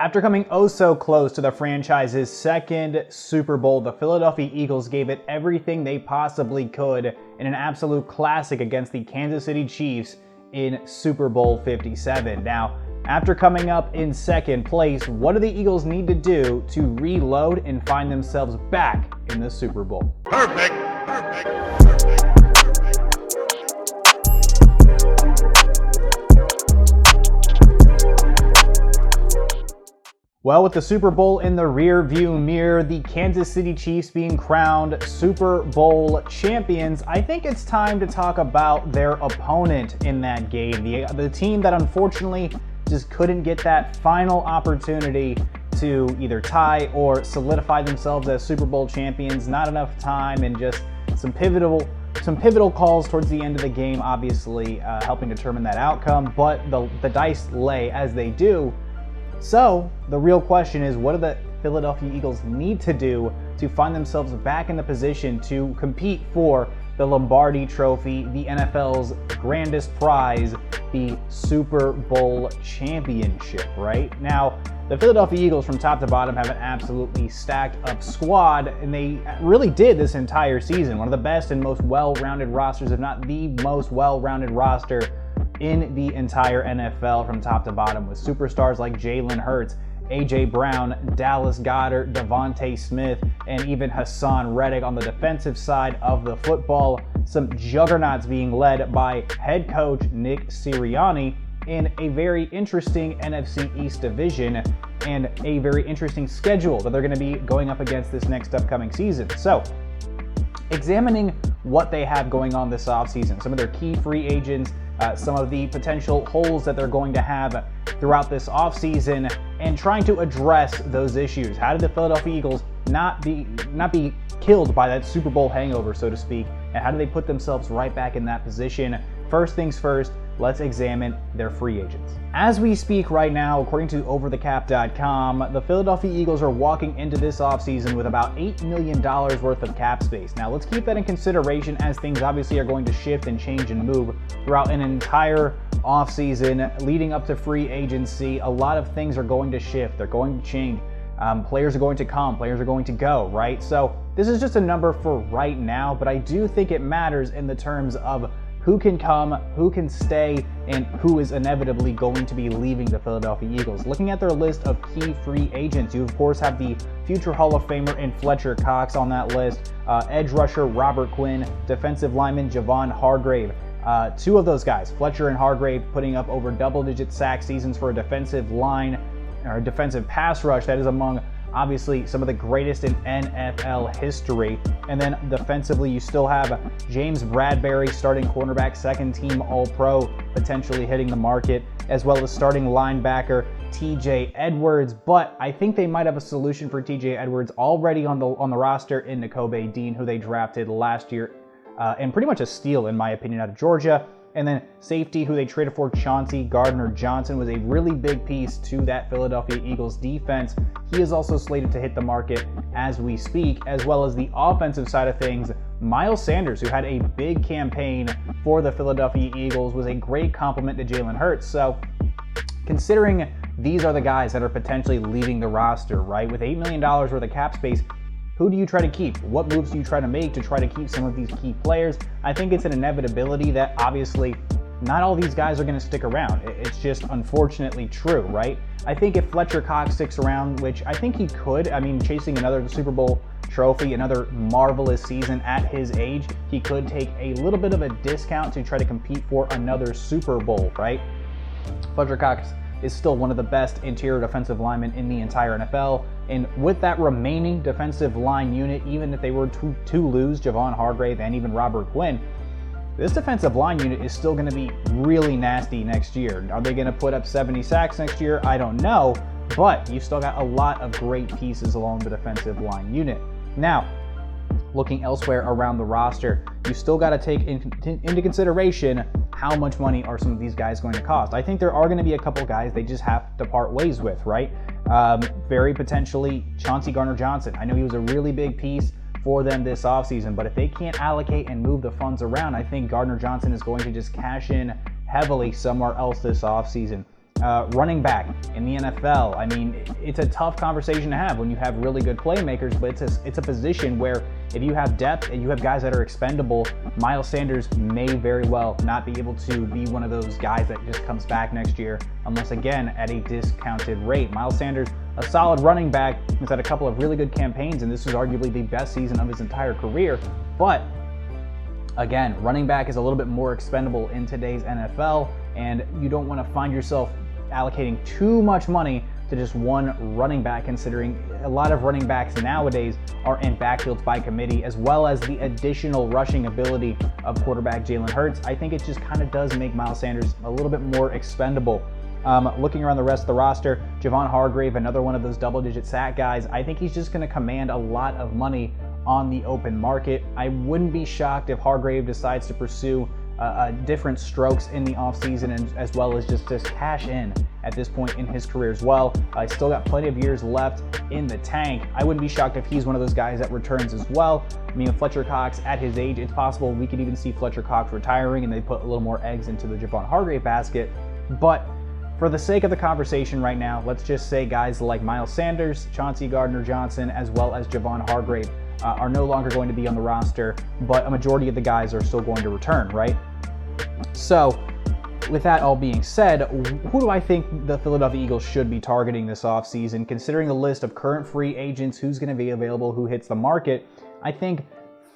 After coming oh so close to the franchise's second Super Bowl, the Philadelphia Eagles gave it everything they possibly could in an absolute classic against the Kansas City Chiefs in Super Bowl 57. Now, after coming up in second place, what do the Eagles need to do to reload and find themselves back in the Super Bowl? Perfect. Well, with the Super Bowl in the rear view mirror, the Kansas City Chiefs being crowned Super Bowl champions, I think it's time to talk about their opponent in that game. The team that unfortunately just couldn't get that final opportunity to either tie or solidify themselves as Super Bowl champions. Not enough time and just some pivotal calls towards the end of the game, obviously helping determine that outcome, but the dice lay as they do. So the real question is, what do the Philadelphia Eagles need to do to find themselves back in the position to compete for the Lombardi Trophy, the NFL's grandest prize, the Super Bowl championship, right? Now, the Philadelphia Eagles from top to bottom have an absolutely stacked up squad, and they really did this entire season. One of the best and most well-rounded rosters, if not the most well-rounded roster in the entire NFL from top to bottom, with superstars like Jalen Hurts, A.J. Brown, Dallas Goedert, Devontae Smith, and even Hassan Reddick on the defensive side of the football. Some juggernauts being led by head coach Nick Sirianni in a very interesting NFC East division and a very interesting schedule that they're going to be going up against this next upcoming season. So, examining what they have going on this offseason, some of their key free agents, some of the potential holes that they're going to have throughout this offseason, and trying to address those issues. How did the Philadelphia Eagles not be killed by that Super Bowl hangover, so to speak, and how do they put themselves right back in that position? First things first, let's examine their free agents. As we speak right now, according to overthecap.com, the Philadelphia Eagles are walking into this offseason with about $8 million worth of cap space. Now, let's keep that in consideration, as things obviously are going to shift and change and move throughout an entire offseason leading up to free agency. A lot of things are going to shift. They're going to change. Players are going to come. Players are going to go, right? So this is just a number for right now, but I do think it matters in the terms of who can come, who can stay, and who is inevitably going to be leaving the Philadelphia Eagles. Looking at their list of key free agents, you of course have the future Hall of Famer in Fletcher Cox on that list, edge rusher Robert Quinn, defensive lineman Javon Hargrave. Two of those guys, Fletcher and Hargrave, putting up over double-digit sack seasons for a defensive line or defensive pass rush that is among obviously some of the greatest in NFL history. And then defensively, you still have James Bradbury, starting cornerback, second team All-Pro, potentially hitting the market, as well as starting linebacker TJ Edwards. But I think they might have a solution for TJ Edwards already on the roster in Nakobe Dean, who they drafted last year, and pretty much a steal in my opinion out of Georgia. And then safety, who they traded for, Chauncey Gardner-Johnson, was a really big piece to that Philadelphia Eagles defense. He is also slated to hit the market as we speak, as well as the offensive side of things. Miles Sanders, who had a big campaign for the Philadelphia Eagles, was a great compliment to Jalen Hurts. So considering these are the guys that are potentially leaving the roster, right, with $8 million worth of cap space, who do you try to keep? What moves do you try to make to try to keep some of these key players? I think it's an inevitability that obviously not all these guys are going to stick around. It's just unfortunately true, right? I think if Fletcher Cox sticks around, which I think he could, I mean, chasing another Super Bowl trophy, another marvelous season at his age, he could take a little bit of a discount to try to compete for another Super Bowl, right? Fletcher Cox is still one of the best interior defensive linemen in the entire NFL. And with that remaining defensive line unit, even if they were to lose Javon Hargrave and even Robert Quinn, this defensive line unit is still going to be really nasty next year. Are they going to put up 70 sacks next year? I don't know, but you still got a lot of great pieces along the defensive line unit. Now, looking elsewhere around the roster, you still got to take into consideration how much money are some of these guys going to cost. I think there are going to be a couple guys they just have to part ways with, right? Very potentially Chauncey Gardner-Johnson. I know he was a really big piece for them this offseason, but if they can't allocate and move the funds around, I think Gardner-Johnson is going to just cash in heavily somewhere else this offseason. running back in the NFL. I mean, it's a tough conversation to have when you have really good playmakers, but it's a position where if you have depth and you have guys that are expendable, Miles Sanders may very well not be able to be one of those guys that just comes back next year, unless again at a discounted rate. Miles Sanders, a solid running back, has had a couple of really good campaigns, and this is arguably the best season of his entire career. But again, running back is a little bit more expendable in today's NFL, and you don't want to find yourself allocating too much money to just one running back, considering a lot of running backs nowadays are in backfields by committee, as well as the additional rushing ability of quarterback Jalen Hurts. I think it just kind of does make Miles Sanders a little bit more expendable. Looking around the rest of the roster, Javon Hargrave, another one of those double-digit sack guys, I think he's just going to command a lot of money on the open market. I wouldn't be shocked if Hargrave decides to pursue different strokes in the offseason, and as well as just cash in at this point in his career as well. He's still got plenty of years left in the tank. I wouldn't be shocked if he's one of those guys that returns as well. I mean, Fletcher Cox at his age, it's possible we could even see Fletcher Cox retiring and they put a little more eggs into the Javon Hargrave basket. But for the sake of the conversation right now, let's just say guys like Miles Sanders, Chauncey Gardner-Johnson, as well as Javon Hargrave are no longer going to be on the roster, but a majority of the guys are still going to return, right? So with that all being said, who do I think the Philadelphia Eagles should be targeting this offseason? Considering the list of current free agents, who's going to be available, who hits the market, I think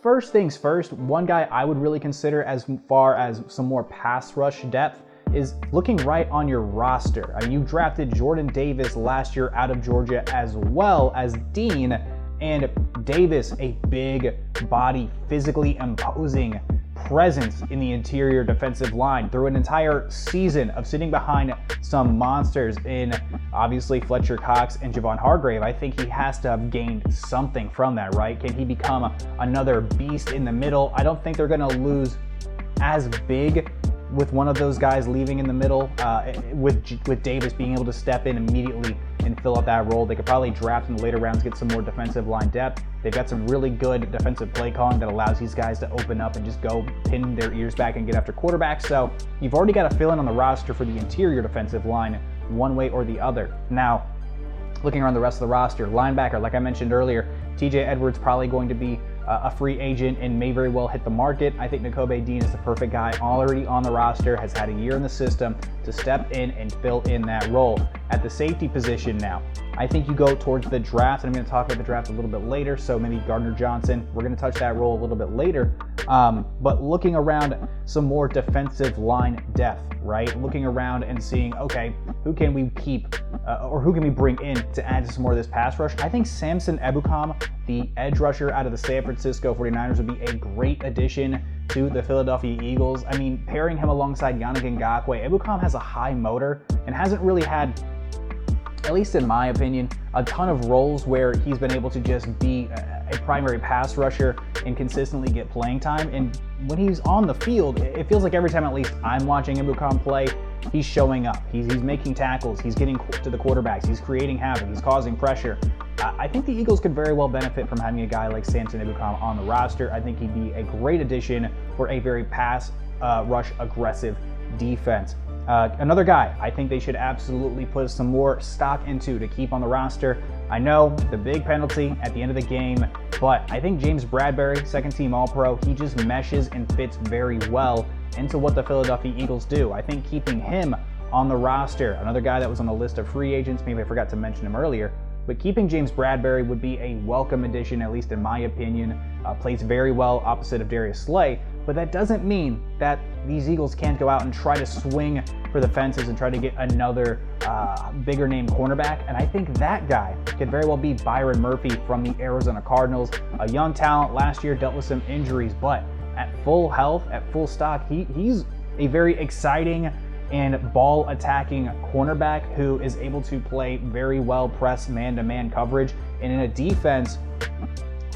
first things first, one guy I would really consider as far as some more pass rush depth is looking right on your roster. I mean, you drafted Jordan Davis last year out of Georgia, as well as Dean, and Davis, a big body, physically imposing presence in the interior defensive line through an entire season of sitting behind some monsters in obviously Fletcher Cox and Javon Hargrave. I think he has to have gained something from that, right? Can he become another beast in the middle? I don't think they're going to lose as big with one of those guys leaving in the middle, with Davis being able to step in immediately and fill out that role. They could probably draft in the later rounds, get some more defensive line depth. They've got some really good defensive play calling that allows these guys to open up and just go pin their ears back and get after quarterbacks. So you've already got a fill-in on the roster for the interior defensive line one way or the other. Now, looking around the rest of the roster, linebacker, like I mentioned earlier, TJ Edwards probably going to be a free agent and may very well hit the market. I think Nakobe Dean is the perfect guy, already on the roster, has had a year in the system to step in and fill in that role. At the safety position now, I think you go towards the draft, and I'm going to talk about the draft a little bit later, so maybe Gardner-Johnson, we're going to touch that role a little bit later. But looking around some more defensive line depth, right? Looking around and seeing, okay, who can we keep or who can we bring in to add to some more of this pass rush? I think Samson Ebukam, the edge rusher out of the San Francisco 49ers, would be a great addition to the Philadelphia Eagles. I mean, pairing him alongside Yannick Ngakoue, Ebukam has a high motor and hasn't really had, at least in my opinion, a ton of roles where he's been able to just be a primary pass rusher and consistently get playing time. And when he's on the field, it feels like every time at least I'm watching Ebukam play, he's showing up. He's making tackles, he's getting to the quarterbacks, he's creating havoc, he's causing pressure. I think the Eagles could very well benefit from having a guy like Samson Ebukam on the roster. I think he'd be a great addition for a very pass rush aggressive defense. Another guy I think they should absolutely put some more stock into to keep on the roster. I know the big penalty at the end of the game, but I think James Bradbury, second team All-Pro, he just meshes and fits very well into what the Philadelphia Eagles do. I think keeping him on the roster, another guy that was on the list of free agents, maybe I forgot to mention him earlier, but keeping James Bradbury would be a welcome addition, at least in my opinion. Plays very well opposite of Darius Slay, but that doesn't mean that these Eagles can't go out and try to swing for the fences and try to get another bigger name cornerback. And I think that guy could very well be Byron Murphy from the Arizona Cardinals. A young talent, last year dealt with some injuries, but at full health, at full stock, he's a very exciting and ball attacking cornerback who is able to play very well press man-to-man coverage. And in a defense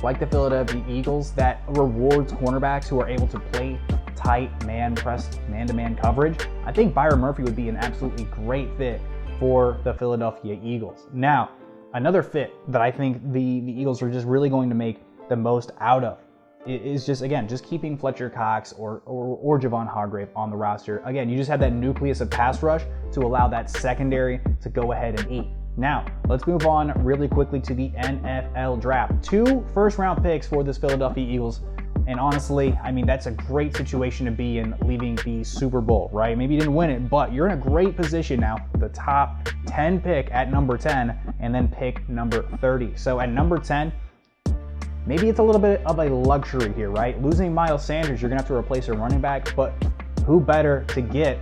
like the Philadelphia Eagles that rewards cornerbacks who are able to play tight press man-to-man coverage, I think Byron Murphy would be an absolutely great fit for the Philadelphia Eagles. Now, another fit that I think the Eagles are just really going to make the most out of is just, again, just keeping Fletcher Cox or Javon Hargrave on the roster. Again, you just have that nucleus of pass rush to allow that secondary to go ahead and eat. Now, let's move on really quickly to the NFL draft. 2 first-round picks for this Philadelphia Eagles. And honestly, I mean, that's a great situation to be in leaving the Super Bowl, right? Maybe you didn't win it, but you're in a great position now. The top 10 pick at number 10 and then pick number 30. So at number 10, maybe it's a little bit of a luxury here, right? Losing Miles Sanders, you're going to have to replace a running back, but who better to get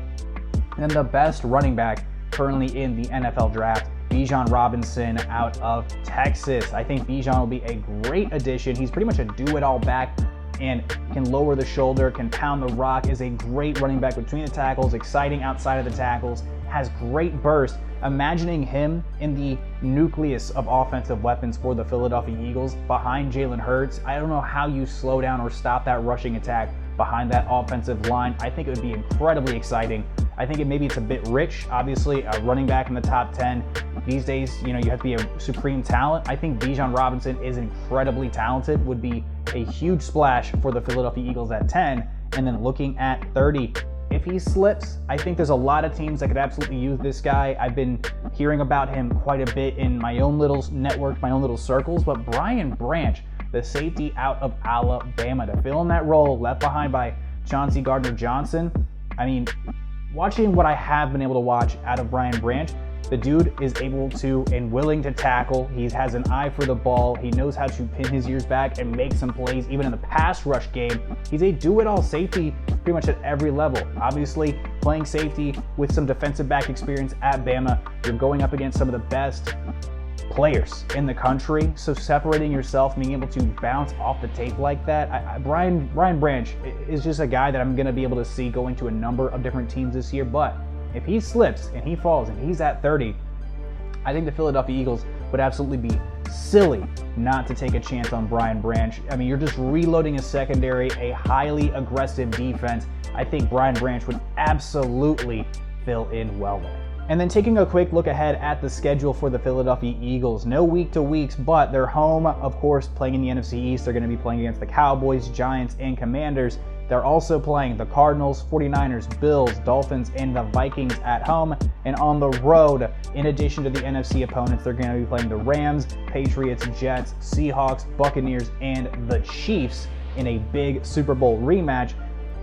than the best running back currently in the NFL draft, Bijan Robinson out of Texas. I think Bijan will be a great addition. He's pretty much a do-it-all back and can lower the shoulder, can pound the rock, is a great running back between the tackles, exciting outside of the tackles, has great burst. Imagining him in the nucleus of offensive weapons for the Philadelphia Eagles behind Jalen Hurts. I don't know how you slow down or stop that rushing attack behind that offensive line. I think it would be incredibly exciting. I think maybe it's a bit rich. Obviously, a running back in the top 10. These days, you have to be a supreme talent. I think Bijan Robinson is incredibly talented, would be a huge splash for the Philadelphia Eagles at 10. And then looking at 30, if he slips, I think there's a lot of teams that could absolutely use this guy. I've been hearing about him quite a bit in my own little network, my own little circles, but Brian Branch, the safety out of Alabama, to fill in that role left behind by Chauncey Gardner-Johnson. I mean, watching what I have been able to watch out of Brian Branch, the dude is able to and willing to tackle. He has an eye for the ball. He knows how to pin his ears back and make some plays, even in the pass rush game. He's a do-it-all safety pretty much at every level. Obviously, playing safety with some defensive back experience at Bama, you're going up against some of the best players in the country, so separating yourself, being able to bounce off the tape like that, Brian Branch is just a guy that I'm going to be able to see going to a number of different teams this year. But if he slips and he falls and he's at 30, I think the Philadelphia Eagles would absolutely be silly not to take a chance on Brian Branch. I mean, you're just reloading a secondary, a highly aggressive defense. I think Brian Branch would absolutely fill in well there. And then taking a quick look ahead at the schedule for the Philadelphia Eagles. No week-to-weeks, but they're home, of course, playing in the NFC East. They're going to be playing against the Cowboys, Giants, and Commanders. They're also playing the Cardinals, 49ers, Bills, Dolphins, and the Vikings at home. And on the road, in addition to the NFC opponents, they're going to be playing the Rams, Patriots, Jets, Seahawks, Buccaneers, and the Chiefs in a big Super Bowl rematch.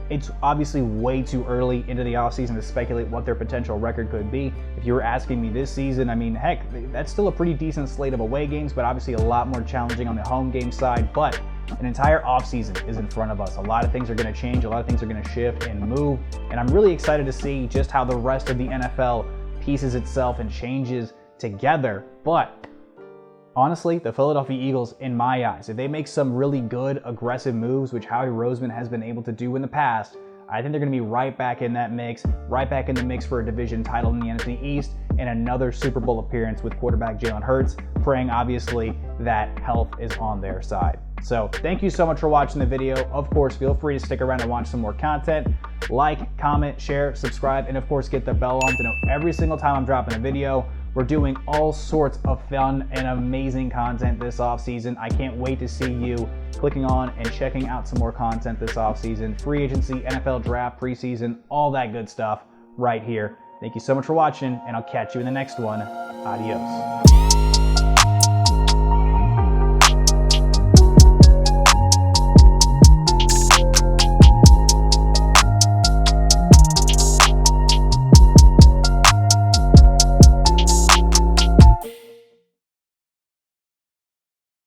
It's obviously way too early into the offseason to speculate what their potential record could be. If you were asking me this season, I mean, heck, that's still a pretty decent slate of away games, but obviously a lot more challenging on the home game side. But an entire offseason is in front of us. A lot of things are going to change. A lot of things are going to shift and move. And I'm really excited to see just how the rest of the NFL pieces itself and changes together. But honestly, the Philadelphia Eagles, in my eyes, if they make some really good, aggressive moves, which Howie Roseman has been able to do in the past, I think they're going to be right back in that mix, right back in the mix for a division title in the NFC East and another Super Bowl appearance with quarterback Jalen Hurts, praying obviously that health is on their side. So thank you so much for watching the video. Of course, feel free to stick around and watch some more content. Like, comment, share, subscribe, and of course, get the bell on to know every single time I'm dropping a video. We're doing all sorts of fun and amazing content this offseason. I can't wait to see you clicking on and checking out some more content this offseason. Free agency, NFL draft, preseason, all that good stuff right here. Thank you so much for watching, and I'll catch you in the next one. Adios.